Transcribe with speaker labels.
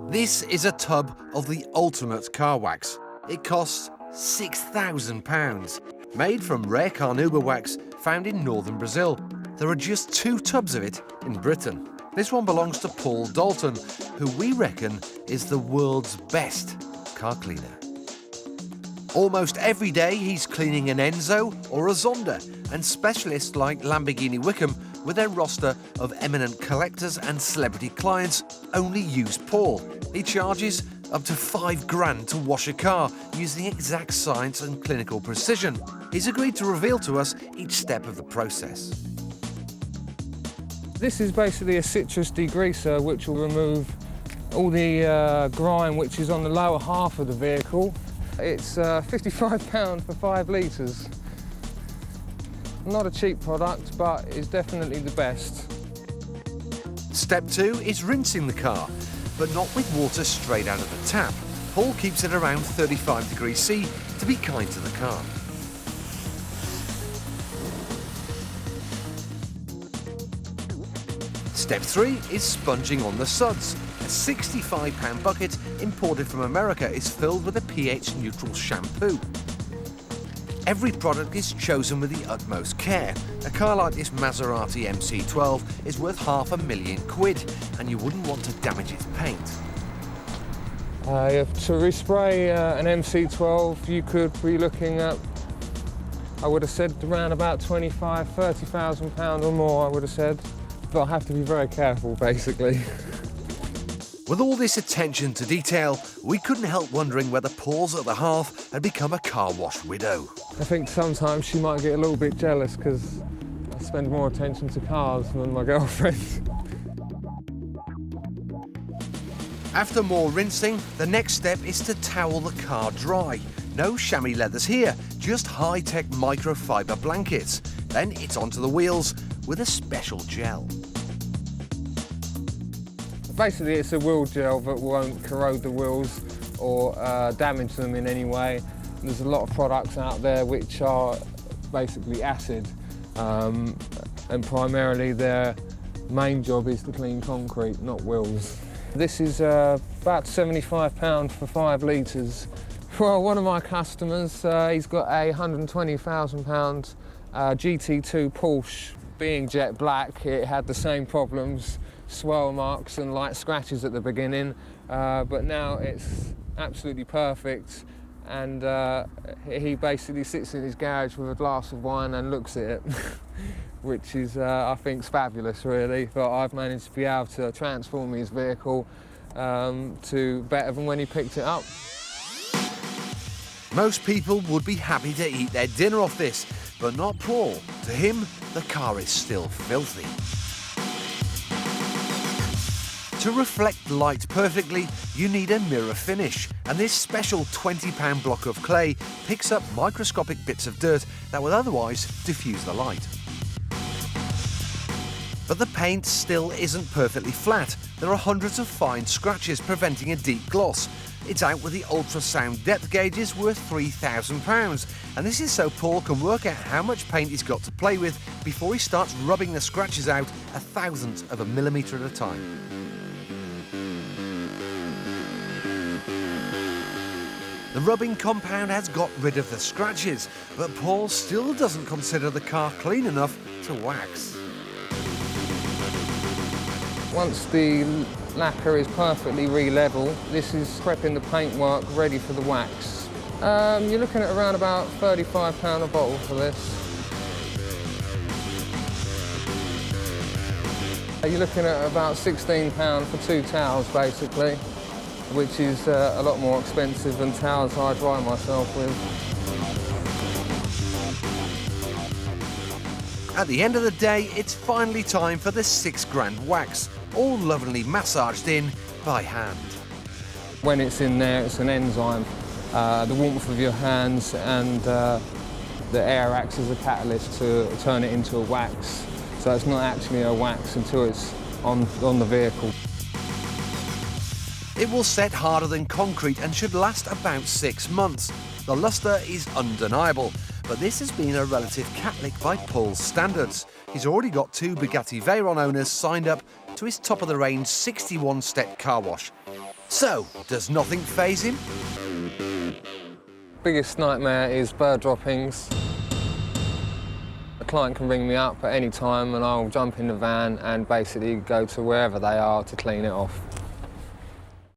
Speaker 1: This is a tub of the ultimate car wax. It costs £6,000. Made from rare carnauba wax found in northern Brazil. There are just 2 tubs of it in Britain. This one belongs to Paul Dolton, who we reckon is the world's best car cleaner. Almost every day he's cleaning an Enzo or a Zonda, and specialists like Lamborghini Wickham, with their roster of eminent collectors and celebrity clients, only use Paul. He charges up to £5,000 to wash a car using exact science and clinical precision. He's agreed to reveal to us each step of the process.
Speaker 2: This is basically a citrus degreaser which will remove all the grime which is on the lower half of the vehicle. It's £55 for 5 litres. Not a cheap product, but it's definitely the best.
Speaker 1: Step 2 is rinsing the car, but not with water straight out of the tap. Paul keeps it around 35 degrees C to be kind to the car. Step 3 is sponging on the suds. A £65 bucket imported from America is filled with a pH-neutral shampoo. Every product is chosen with the utmost care. A car like this Maserati MC12 is worth £500,000, and you wouldn't want to damage its paint.
Speaker 2: To respray an MC12, you could be looking at, I would have said, around about £25,000–30,000 or more, I would have said. But I have to be very careful, basically.
Speaker 1: With all this attention to detail, we couldn't help wondering whether Paul's other half had become a car wash widow.
Speaker 2: I think sometimes she might get a little bit jealous because I spend more attention to cars than my girlfriend.
Speaker 1: After more rinsing, the next step is to towel the car dry. No chamois leathers here, just high-tech microfiber blankets. Then it's onto the wheels with a special gel.
Speaker 2: Basically, it's a wheel gel that won't corrode the wheels or damage them in any way. There's a lot of products out there which are basically acid, and primarily their main job is to clean concrete, not wheels. This is about £75 for 5 litres. Well, one of my customers, he's got a £120,000 GT2 Porsche. Being jet black, it had the same problems, swirl marks and light scratches at the beginning, but now it's absolutely perfect, and he basically sits in his garage with a glass of wine and looks at it, which is, I think, fabulous, really. But I've managed to be able to transform his vehicle to better than when he picked it up.
Speaker 1: Most people would be happy to eat their dinner off this, but not Paul. To him, the car is still filthy. To reflect light perfectly, you need a mirror finish, and this special £20 block of clay picks up microscopic bits of dirt that would otherwise diffuse the light. But the paint still isn't perfectly flat. There are hundreds of fine scratches preventing a deep gloss. It's out with the ultrasound depth gauges worth £3,000, and this is so Paul can work out how much paint he's got to play with before he starts rubbing the scratches out 1/1000th of a millimetre at a time. The rubbing compound has got rid of the scratches, but Paul still doesn't consider the car clean enough to wax.
Speaker 2: Once the lacquer is perfectly re-level, this is prepping the paintwork ready for the wax. You're looking at around about £35 a bottle for this. You're looking at about £16 for 2 towels, basically, which is a lot more expensive than towels I dry myself with.
Speaker 1: At the end of the day, it's finally time for the £6,000 wax, all lovingly massaged in by hand.
Speaker 2: When it's in there, it's an enzyme. The warmth of your hands and the air acts as a catalyst to turn it into a wax. So it's not actually a wax until it's on the vehicle.
Speaker 1: It will set harder than concrete and should last about 6 months. The lustre is undeniable, but this has been a relative cat lick by Paul's standards. He's already got 2 Bugatti Veyron owners signed up to his top-of-the-range 61-step car wash. So, does nothing faze him?
Speaker 2: Biggest nightmare is bird droppings. A client can ring me up at any time and I'll jump in the van and basically go to wherever they are to clean it off.